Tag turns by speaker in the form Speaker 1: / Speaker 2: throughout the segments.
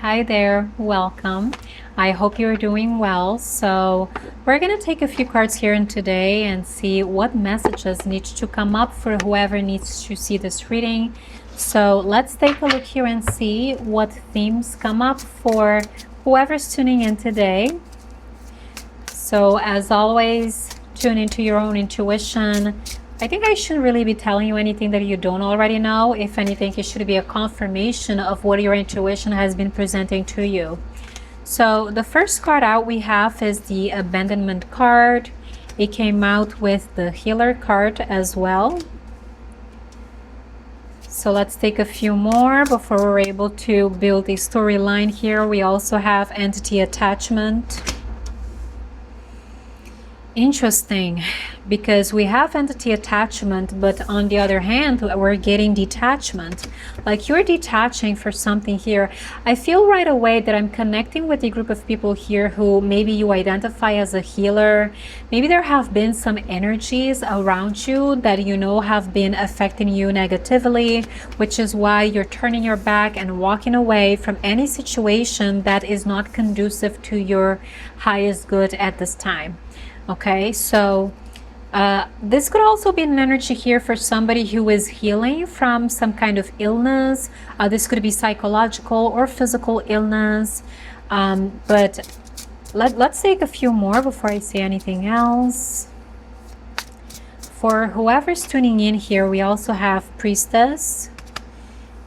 Speaker 1: Hi there, welcome. I hope you're doing well. So we're going to take a few cards here and today and see what messages need to come up for whoever needs to see this reading. So let's take a look here and see what themes come up for whoever's tuning in today. So as always, tune into your own intuition. I think I shouldn't really be telling you anything that you don't already know. If anything, it should be a confirmation of what your intuition has been presenting to you. So the first card out we have is the Abandonment card. It came out with the Healer card as well. So let's take a few more before we're able to build a storyline here. We also have Entity Attachment. Interesting, because we have entity attachment, but on the other hand, we're getting detachment. Like you're detaching for something here. I feel right away that I'm connecting with a group of people here who maybe you identify as a healer. Maybe there have been some energies around you that you know have been affecting you negatively, which is why you're turning your back and walking away from any situation that is not conducive to your highest good at this time. Okay, so this could also be an energy here for somebody who is healing from some kind of illness. This could be psychological or physical illness. But let's take a few more before I say anything else. For whoever's tuning in here, we also have Priestess.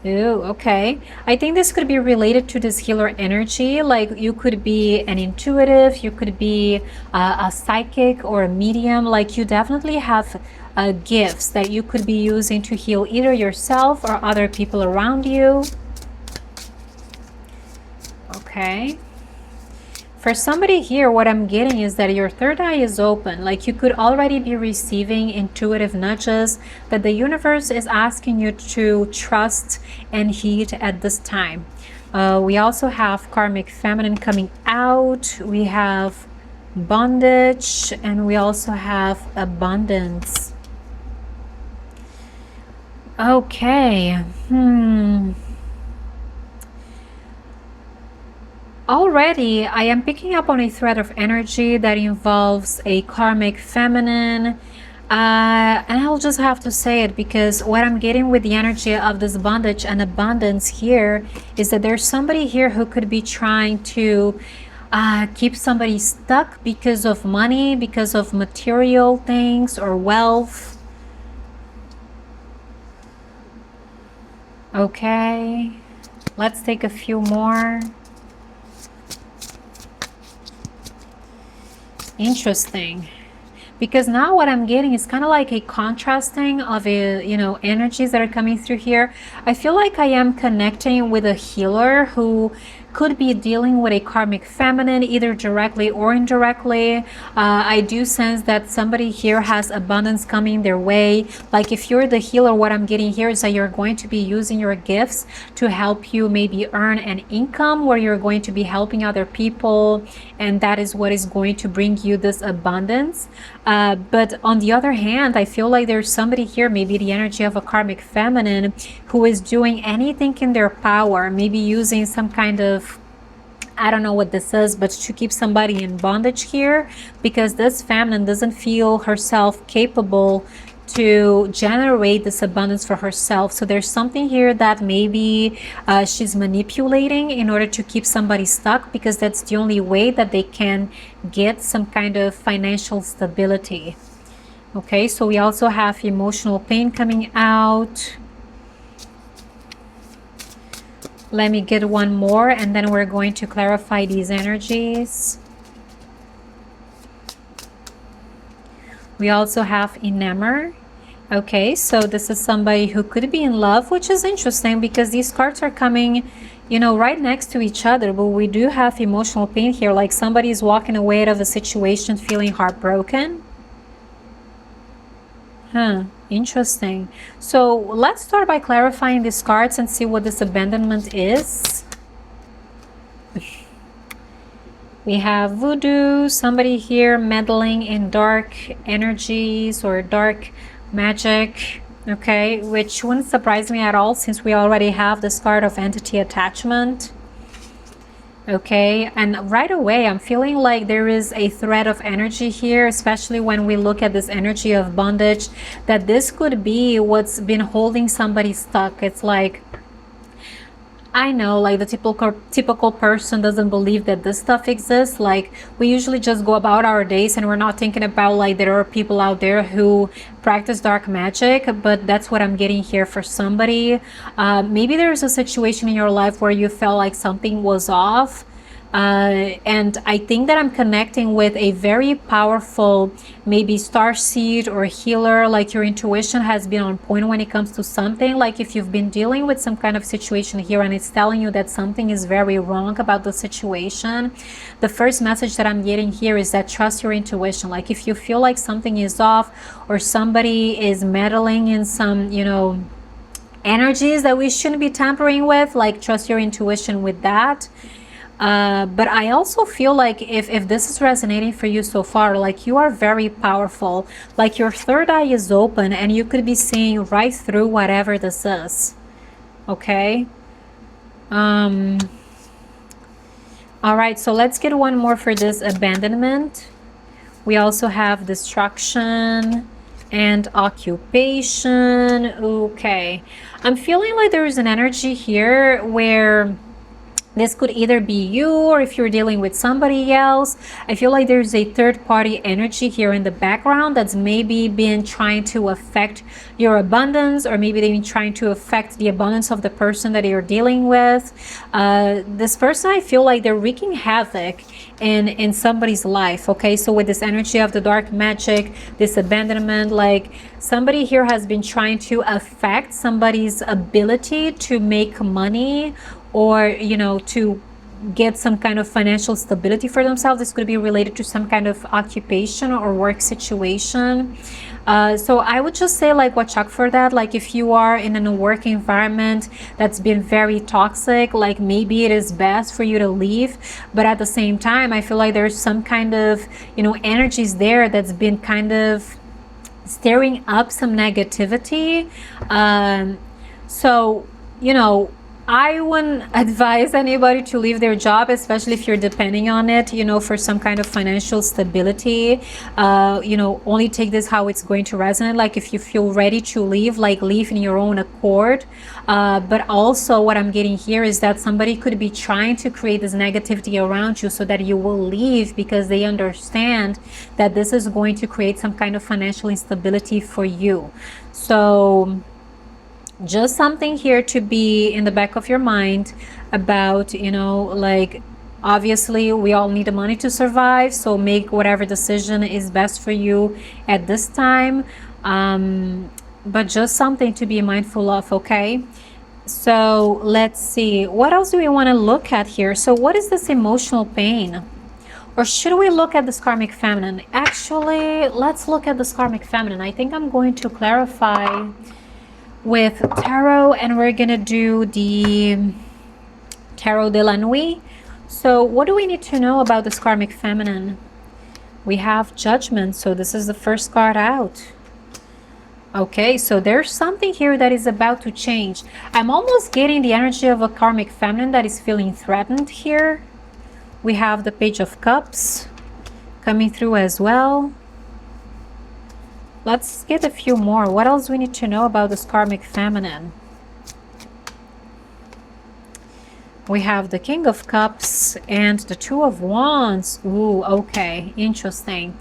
Speaker 1: Oh, okay. I think this could be related to this healer energy. Like you could be an intuitive, you could be a psychic or a medium. Like you definitely have gifts that you could be using to heal either yourself or other people around you. Okay. For somebody here, what I'm getting is that your third eye is open. Like you could already be receiving intuitive nudges that the universe is asking you to trust and heed at this time. We also have Karmic Feminine coming out. We have bondage, and we also have abundance. Okay. Already, I am picking up on a thread of energy that involves a karmic feminine. And I'll just have to say it because what I'm getting with the energy of this bondage and abundance here is that there's somebody here who could be trying to keep somebody stuck because of money, because of material things or wealth. Okay, let's take a few more. Interesting, because now what I'm getting is kind of like a contrasting of energies that are coming through here. I feel like I am connecting with a healer who could be dealing with a karmic feminine, either directly or indirectly. I do sense that somebody here has abundance coming their way. Like if you're the healer, what I'm getting here is that you're going to be using your gifts to help you maybe earn an income where you're going to be helping other people, and that is what is going to bring you this abundance. But on the other hand, I feel like there's somebody here, maybe the energy of a karmic feminine, who is doing anything in their power, maybe using some kind of, I don't know what this is, but to keep somebody in bondage here, because this feminine doesn't feel herself capable to generate this abundance for herself. So there's something here that maybe she's manipulating in order to keep somebody stuck, because that's the only way that they can get some kind of financial stability. Okay, so we also have emotional pain coming out. Let me get one more and then we're going to clarify these energies. We also have Enamor. Okay, so this is somebody who could be in love, which is interesting because these cards are coming, right next to each other. But we do have emotional pain here, like somebody is walking away out of a situation feeling heartbroken. Interesting. So let's start by clarifying these cards and see what this abandonment is. We have voodoo, somebody here meddling in dark energies or dark magic, okay, which wouldn't surprise me at all since we already have this card of entity attachment. Okay, and right away I'm feeling like there is a thread of energy here, especially when we look at this energy of bondage, that this could be what's been holding somebody stuck. It's like, I know, like the typical person doesn't believe that this stuff exists. Like, we usually just go about our days and we're not thinking about like there are people out there who practice dark magic. But that's what I'm getting here for somebody. Maybe there's a situation in your life where you felt like something was off. And I think that I'm connecting with a very powerful, maybe star seed or healer. Like your intuition has been on point when it comes to something. Like if you've been dealing with some kind of situation here and it's telling you that something is very wrong about the situation, the first message that I'm getting here is that trust your intuition. Like if you feel like something is off or somebody is meddling in some, you know, energies that we shouldn't be tampering with, like trust your intuition with that. But I also feel like if this is resonating for you so far, like you are very powerful, like your third eye is open and you could be seeing right through whatever this is. Okay. All right, so let's get one more for this abandonment. We also have destruction and occupation. Okay, I'm feeling like there is an energy here where this could either be you, or if you're dealing with somebody else, I feel like there's a third-party energy here in the background that's maybe been trying to affect your abundance, or maybe they've been trying to affect the abundance of the person that you're dealing with. This person, I feel like they're wreaking havoc in somebody's life. Okay, so with this energy of the dark magic, this abandonment, like somebody here has been trying to affect somebody's ability to make money, or you know, to get some kind of financial stability for themselves. This could be related to some kind of occupation or work situation. So I would just say, like, watch out for that. Like if you are in a work environment that's been very toxic, like maybe it is best for you to leave. But at the same time, I feel like there's some kind of, you know, energies there that's been kind of stirring up some negativity. So, you know, I wouldn't advise anybody to leave their job, especially if you're depending on it, you know, for some kind of financial stability. You know, only take this how it's going to resonate. Like if you feel ready to leave, like leave in your own accord. But also what I'm getting here is that somebody could be trying to create this negativity around you so that you will leave, because they understand that this is going to create some kind of financial instability for you. So just something here to be in the back of your mind about, you know, like obviously we all need the money to survive, so make whatever decision is best for you at this time. But just something to be mindful of. Okay, so let's see, what else do we want to look at here? So what is this emotional pain? Or should we look at this karmic feminine? Actually, let's look at this karmic feminine. I think I'm going to clarify with tarot, and we're gonna do the tarot de la nuit. So what do we need to know about this karmic feminine? We have judgment, so this is the first card out. Okay, so there's something here that is about to change. I'm almost getting the energy of a karmic feminine that is feeling threatened here. We have the Page of Cups coming through as well. Let's get a few more. What else do we need to know about this karmic feminine? We have the King of Cups and the Two of Wands. Ooh, okay, interesting.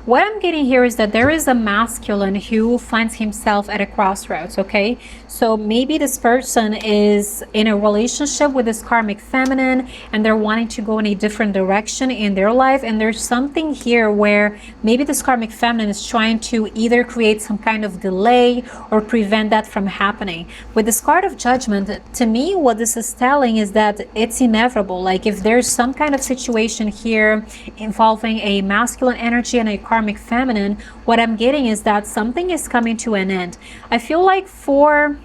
Speaker 1: What I'm getting here is that there is a masculine who finds himself at a crossroads, okay? So maybe this person is in a relationship with this karmic feminine and they're wanting to go in a different direction in their life. And there's something here where maybe this karmic feminine is trying to either create some kind of delay or prevent that from happening. With this card of Judgment, to me, what this is telling is that it's inevitable. Like if there's some kind of situation here involving a masculine energy and a karmic feminine, what I'm getting is that something is coming to an end. I feel like for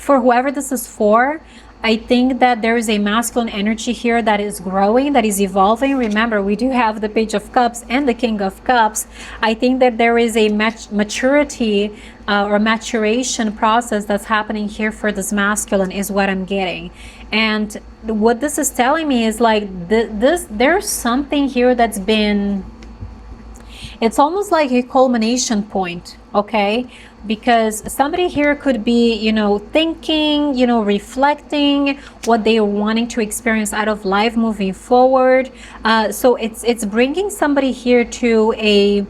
Speaker 1: whoever this is for, I think that there is a masculine energy here that is growing, that is evolving. Remember, we do have the Page of Cups and the King of Cups. I think that there is a maturity or maturation process that's happening here for this masculine, is what I'm getting. And what this is telling me is like there's something here that's been, it's almost like a culmination point, okay? Because somebody here could be, you know, thinking, you know, reflecting what they are wanting to experience out of life moving forward. So it's bringing somebody here to a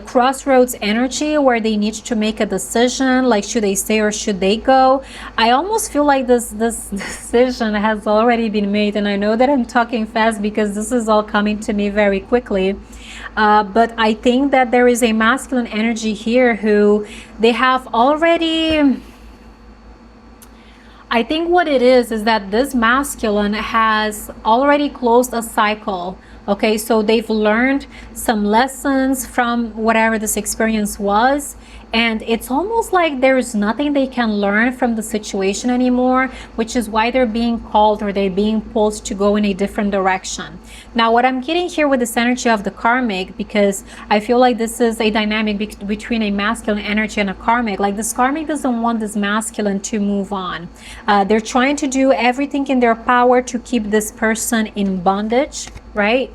Speaker 1: crossroads energy where they need to make a decision, like should they stay or should they go. I almost feel like this decision has already been made, and I know that I'm talking fast because this is all coming to me very quickly. But I think that there is a masculine energy here who they have already, I think what it is that this masculine has already closed a cycle. Okay, so they've learned some lessons from whatever this experience was, and it's almost like there's nothing they can learn from the situation anymore, which is why they're being called or they're being pulled to go in a different direction. Now, what I'm getting here with this energy of the karmic, because I feel like this is a dynamic between a masculine energy and a karmic, like this karmic doesn't want this masculine to move on. They're trying to do everything in their power to keep this person in bondage, right?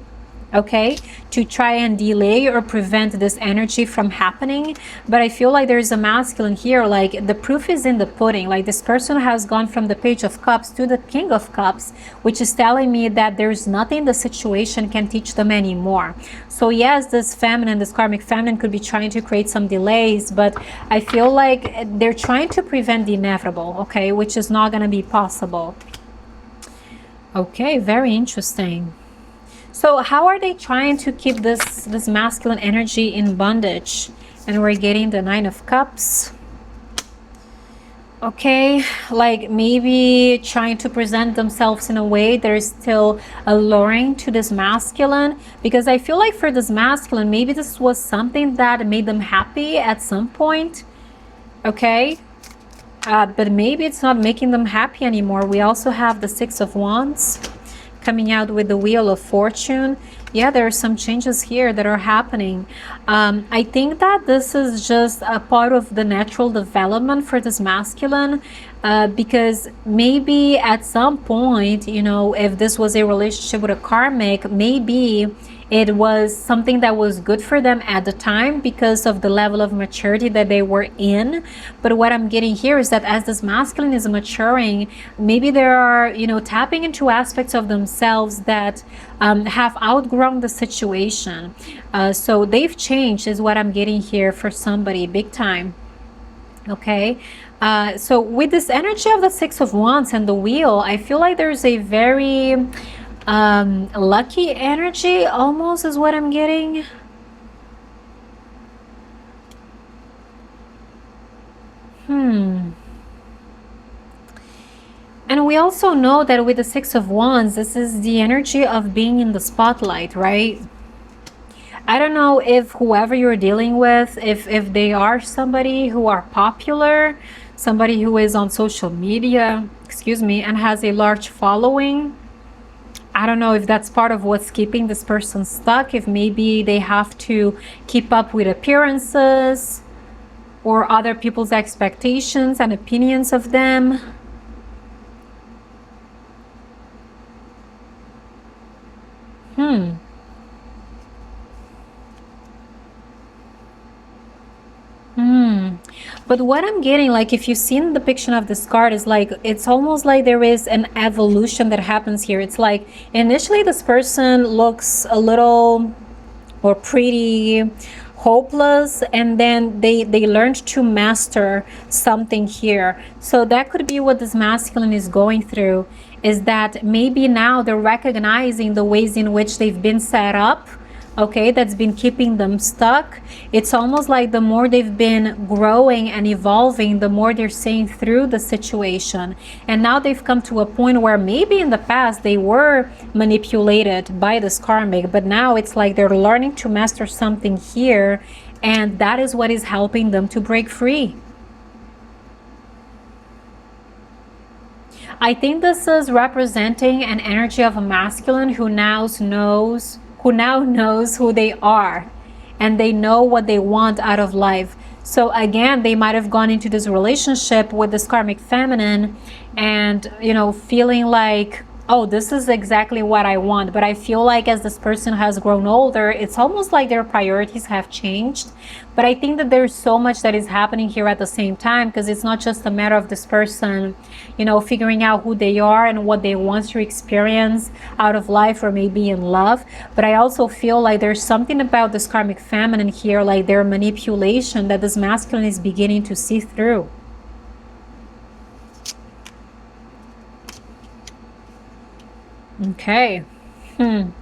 Speaker 1: Okay, to try and delay or prevent this energy from happening. But I feel like there's a masculine here, like the proof is in the pudding. Like this person has gone from the Page of Cups to the King of Cups, which is telling me that there's nothing the situation can teach them anymore. So yes, this feminine, this karmic feminine could be trying to create some delays, but I feel like they're trying to prevent the inevitable, okay, which is not going to be possible. Okay, very interesting. So how are they trying to keep this masculine energy in bondage? And we're getting the Nine of Cups. Okay, like maybe trying to present themselves in a way that is still alluring to this masculine, because I feel like for this masculine, maybe this was something that made them happy at some point. Okay, but maybe it's not making them happy anymore. We also have the Six of Wands coming out with the Wheel of Fortune. Yeah, there are some changes here that are happening. I think that this is just a part of the natural development for this masculine, because maybe at some point, you know, if this was a relationship with a karmic, maybe it was something that was good for them at the time because of the level of maturity that they were in. But what I'm getting here is that as this masculine is maturing, maybe they are, you know, tapping into aspects of themselves that have outgrown the situation. So they've changed is what I'm getting here for somebody, big time. Okay, so with this energy of the Six of Wands and the Wheel, I feel like there's a very lucky energy almost is what I'm getting. And we also know that with the Six of Wands, this is the energy of being in the spotlight, right? I don't know if whoever you're dealing with, if they are somebody who are popular, somebody who is on social media, excuse me, and has a large following. I don't know if that's part of what's keeping this person stuck, if maybe they have to keep up with appearances or other people's expectations and opinions of them. But what I'm getting, like if you've seen the depiction of this card, is like it's almost like there is an evolution that happens here. It's like initially this person looks a little or pretty hopeless, and then they learned to master something here. So that could be what this masculine is going through, is that maybe now they're recognizing the ways in which they've been set up, okay, that's been keeping them stuck. It's almost like the more they've been growing and evolving, the more they're seeing through the situation. And now they've come to a point where maybe in the past they were manipulated by this karmic, but now it's like they're learning to master something here, and that is what is helping them to break free. I think this is representing an energy of a masculine who now knows who they are, and they know what they want out of life. So again, they might have gone into this relationship with this karmic feminine and, you know, feeling like, oh, this is exactly what I want. But I feel like as this person has grown older, it's almost like their priorities have changed. But I think that there's so much that is happening here at the same time, because it's not just a matter of this person, you know, figuring out who they are and what they want to experience out of life or maybe in love. But I also feel like there's something about this karmic feminine here, like their manipulation, that this masculine is beginning to see through. Okay. And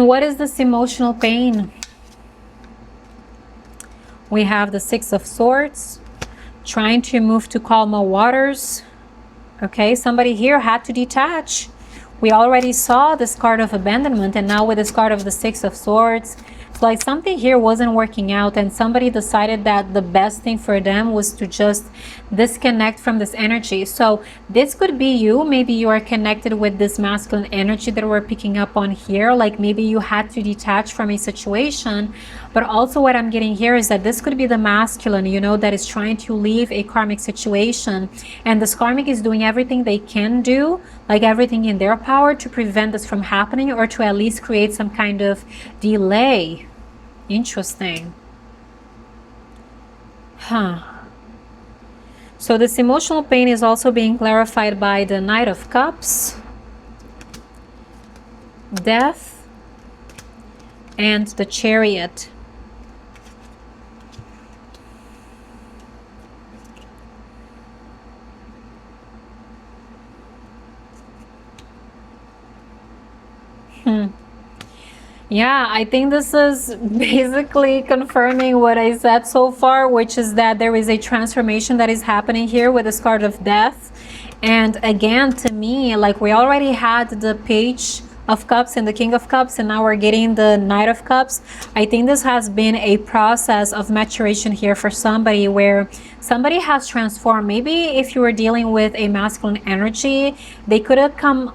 Speaker 1: what is this emotional pain? We have the Six of Swords, trying to move to calmer waters. Okay, somebody here had to detach. We already saw this card of abandonment, and now with this card of the Six of Swords, it's like something here wasn't working out, and somebody decided that the best thing for them was to just disconnect from this energy. So this could be you. Maybe you are connected with this masculine energy that we're picking up on here. Like maybe you had to detach from a situation. But also what I'm getting here is that this could be the masculine, you know, that is trying to leave a karmic situation. And this karmic is doing everything they can do, like everything in their power, to prevent this from happening, or to at least create some kind of delay. Interesting. So this emotional pain is also being clarified by the Knight of Cups, Death, and the Chariot. Yeah, I think this is basically confirming what I said so far, which is that there is a transformation that is happening here with this card of Death. And again, to me, like we already had the Page of Cups and the King of Cups, and now we're getting the Knight of Cups. I think this has been a process of maturation here for somebody, where somebody has transformed. Maybe if you were dealing with a masculine energy, they could have come,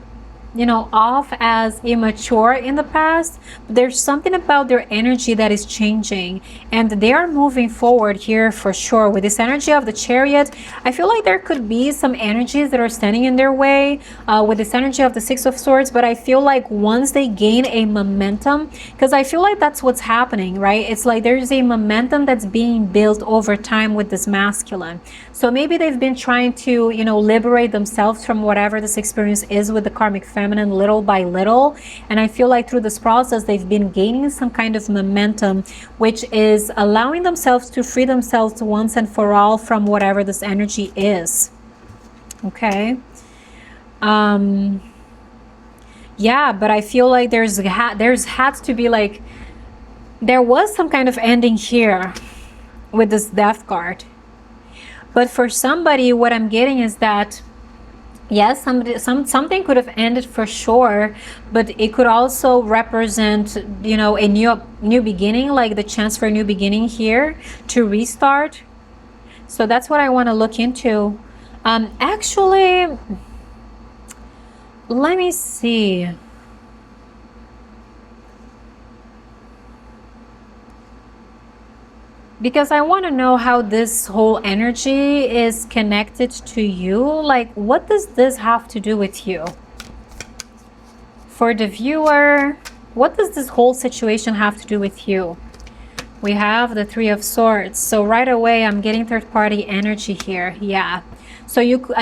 Speaker 1: you know, off as immature in the past, but there's something about their energy that is changing, and they are moving forward here for sure. With this energy of the Chariot, I feel like there could be some energies that are standing in their way with this energy of the Six of Swords, but I feel like once they gain a momentum, because I feel like that's what's happening, right? It's like there's a momentum that's being built over time with this masculine. So maybe they've been trying to, you know, liberate themselves from whatever this experience is with the karmic feminine little by little, and I feel like through this process they've been gaining some kind of momentum, which is allowing themselves to free themselves once and for all from whatever this energy is. Okay. Yeah, but I feel like there's had to be, like, there was some kind of ending here with this Death card. But for somebody, what I'm getting is that yes, something could have ended for sure, but it could also represent, you know, a new beginning, like the chance for a new beginning here to restart. So that's what I want to look into. Actually, let me see. Because I want to know how this whole energy is connected to you. Like, what does this have to do with you? For the viewer, what does this whole situation have to do with you? We have the Three of Swords. So right away, I'm getting third-party energy here. Yeah. So you could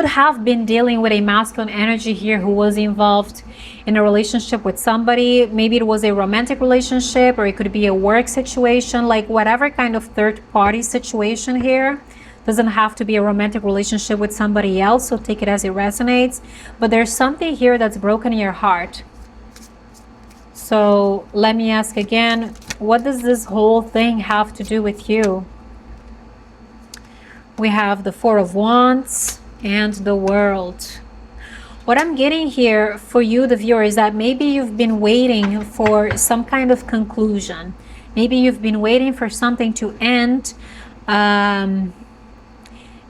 Speaker 1: have been dealing with a masculine energy here who was involved in a relationship with somebody. Maybe it was a romantic relationship, or it could be a work situation, like whatever kind of third-party situation here. Doesn't have to be a romantic relationship with somebody else, so take it as it resonates. But there's something here that's broken in your heart. So let me ask again, what does this whole thing have to do with you? We have the Four of Wands and the World. What I'm getting here for you, the viewer, is that maybe you've been waiting for some kind of conclusion. Maybe you've been waiting for something to end,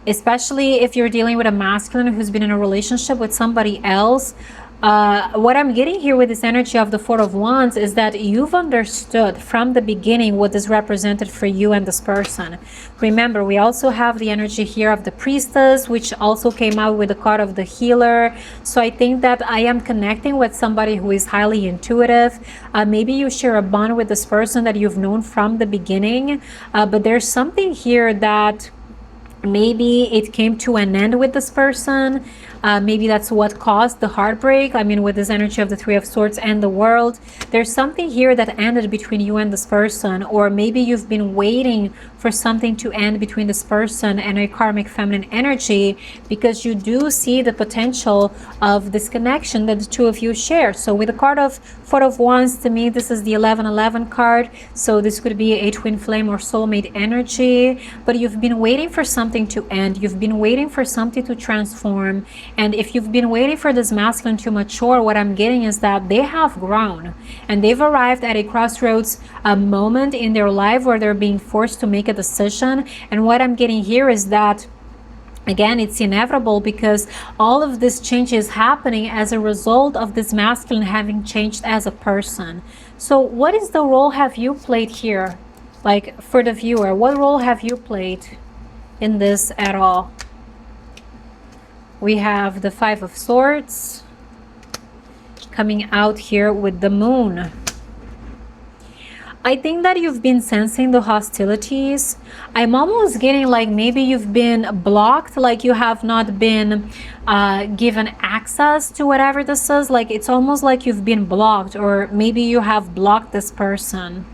Speaker 1: especially if you're dealing with a masculine who's been in a relationship with somebody else. What I'm getting here with this energy of the Four of Wands is that you've understood from the beginning what is represented for you and this person. Remember, we also have the energy here of the Priestess, which also came out with the card of the Healer. So I think that I am connecting with somebody who is highly intuitive. Maybe you share a bond with this person that you've known from the beginning, but there's something here that maybe it came to an end with this person. Maybe that's what caused the heartbreak. I mean, with this energy of the Three of Swords and the World, there's something here that ended between you and this person, or maybe you've been waiting for something to end between this person and a karmic feminine energy, because you do see the potential of this connection that the two of you share. So with the card of Four of Wands, to me, this is the 1111 card. So this could be a twin flame or soulmate energy, but you've been waiting for something to end. You've been waiting for something to transform. And if you've been waiting for this masculine to mature, what I'm getting is that they have grown and they've arrived at a crossroads, a moment in their life where they're being forced to make a decision. And what I'm getting here is that, again, it's inevitable, because all of this change is happening as a result of this masculine having changed as a person. So what is the role have you played here? Like, for the viewer, what role have you played in this at all? We have the Five of Swords coming out here with the Moon. I think that you've been sensing the hostilities. I'm almost getting like maybe you've been blocked, like you have not been given access to whatever this is. Like, it's almost like you've been blocked, or maybe you have blocked this person.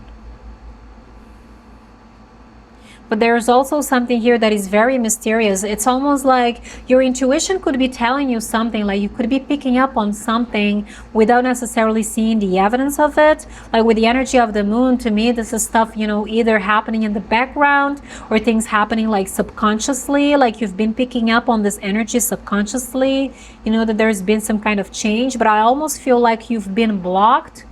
Speaker 1: But there's also something here that is very mysterious. It's almost like your intuition could be telling you something, like you could be picking up on something without necessarily seeing the evidence of it. Like with the energy of the Moon, to me, this is stuff, you know, either happening in the background or things happening like subconsciously, like you've been picking up on this energy subconsciously, you know, that there's been some kind of change. But I almost feel like you've been blocked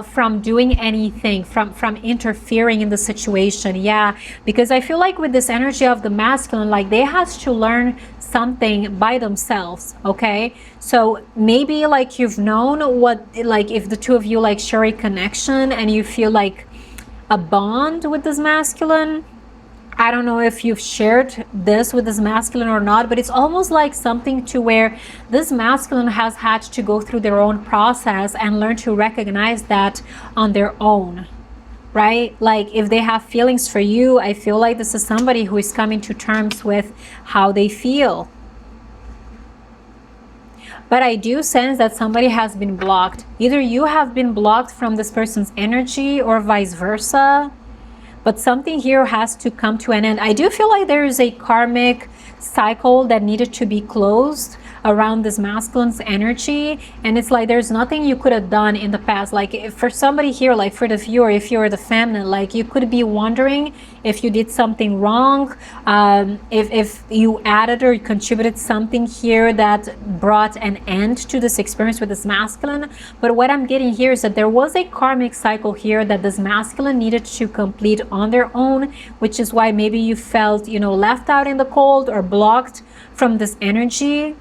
Speaker 1: from doing anything, from interfering in the situation. Yeah, because I feel like with this energy of the masculine, like they have to learn something by themselves. Okay, so maybe like you've known what, like if the two of you like share a connection and you feel like a bond with this masculine. I don't know if you've shared this with this masculine or not, but it's almost like something to where this masculine has had to go through their own process and learn to recognize that on their own, right? Like if they have feelings for you, I feel like this is somebody who is coming to terms with how they feel. But I do sense that somebody has been blocked. Either you have been blocked from this person's energy or vice versa. But something here has to come to an end. I do feel like there is a karmic cycle that needed to be closed around this masculine's energy, and it's like there's nothing you could have done in the past. Like if for somebody here, like for the viewer, if you're the feminine, like you could be wondering if you did something wrong, if you added or contributed something here that brought an end to this experience with this masculine. But what I'm getting here is that there was a karmic cycle here that this masculine needed to complete on their own, which is why maybe you felt, you know, left out in the cold or blocked from this energy.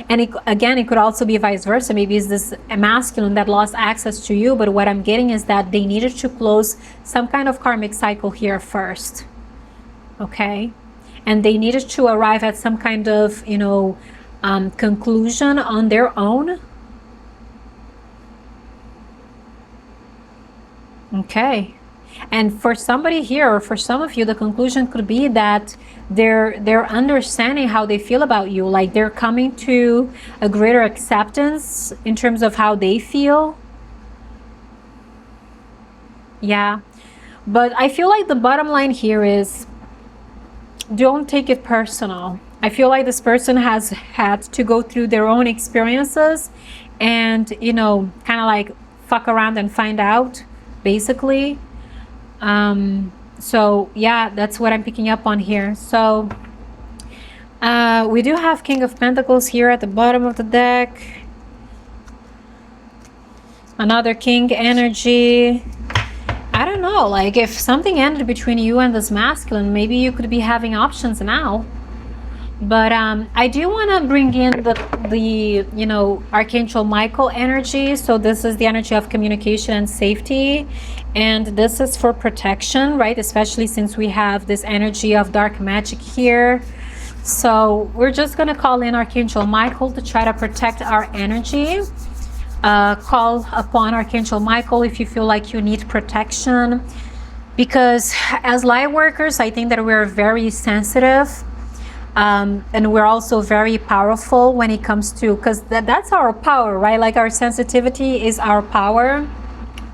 Speaker 1: And again, it could also be vice versa. Maybe it's this masculine that lost access to you. But what I'm getting is that they needed to close some kind of karmic cycle here first. Okay. And they needed to arrive at some kind of, you know, conclusion on their own. Okay. And for somebody here, or for some of you, the conclusion could be that they're understanding how they feel about you. Like they're coming to a greater acceptance in terms of how they feel. Yeah. But I feel like the bottom line here is don't take it personal. I feel like this person has had to go through their own experiences and, you know, kind of like fuck around and find out, basically. So yeah, that's what I'm picking up on here. So we do have King of Pentacles here at the bottom of the deck. Another King energy. I don't know, like if something ended between you and this masculine, maybe you could be having options now. But I do want to bring in the Archangel Michael energy. So this is the energy of communication and safety, and this is for protection, right? Especially since we have this energy of dark magic here. So we're just going to call in Archangel Michael to try to protect our energy. Call upon Archangel Michael if you feel like you need protection, because as light workers, I think that we're very sensitive, and we're also very powerful when it comes to, because that's our power, right? Like our sensitivity is our power.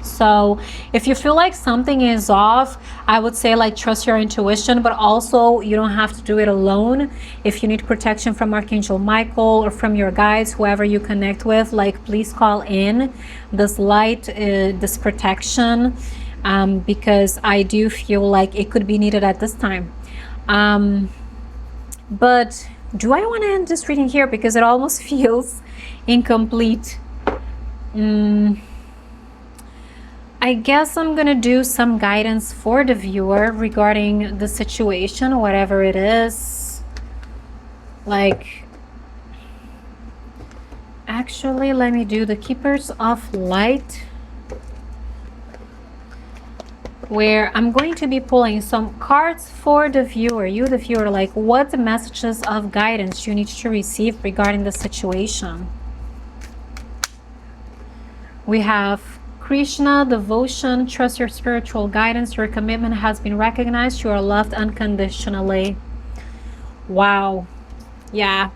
Speaker 1: So if you feel like something is off, I would say like trust your intuition, but also you don't have to do it alone. If you need protection from Archangel Michael or from your guides, whoever you connect with, like please call in this light, this protection, because I do feel like it could be needed at this time. But do I want to end this reading here? Because it almost feels incomplete. I guess I'm gonna do some guidance for the viewer regarding the situation, whatever it is. Like, actually, let me do the Keepers of Light, where I'm going to be pulling some cards for the viewer, you the viewer, like what messages of guidance you need to receive regarding the situation. We have Krishna, devotion, trust your spiritual guidance, your commitment has been recognized, you are loved unconditionally. Wow. Yeah.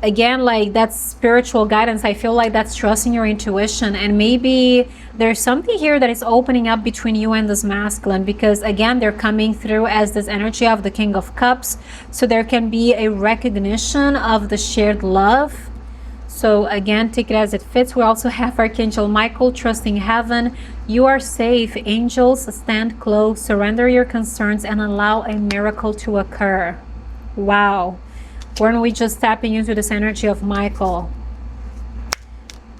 Speaker 1: Again, like that's spiritual guidance. I feel like that's trusting your intuition, and maybe there's something here that is opening up between you and this masculine, because again, they're coming through as this energy of the King of Cups. So there can be a recognition of the shared love. So again, take it as it fits. We also have Archangel Michael, trusting heaven. You are safe. Angels, stand close. Surrender your concerns and allow a miracle to occur. Wow. Weren't we just tapping into this energy of Michael?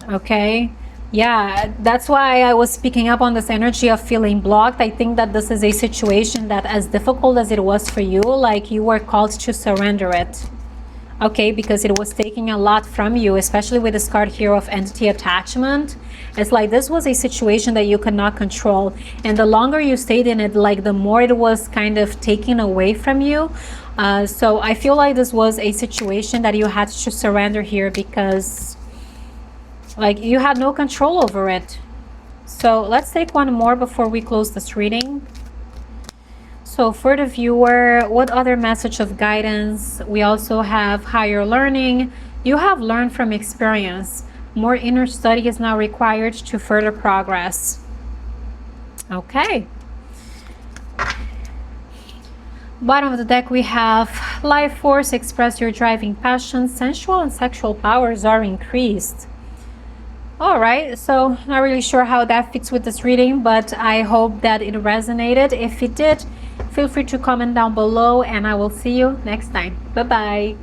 Speaker 1: Okay. Yeah, that's why I was speaking up on this energy of feeling blocked. I think that this is a situation that, as difficult as it was for you, like you were called to surrender it. Okay, because it was taking a lot from you, especially with this card here of entity attachment. It's like this was a situation that you could not control, and the longer you stayed in it, like the more it was kind of taken away from you. So I feel like this was a situation that you had to surrender here, because like you had no control over it. So let's take one more before we close this reading. So for the viewer, what other message of guidance? We also have higher learning. You have learned from experience. More inner study is now required to further progress. Okay. Bottom of the deck, we have life force. Express your driving passion. Sensual and sexual powers are increased. All right, so not really sure how that fits with this reading, but I hope that it resonated. If it did, feel free to comment down below, and I will see you next time. Bye-bye.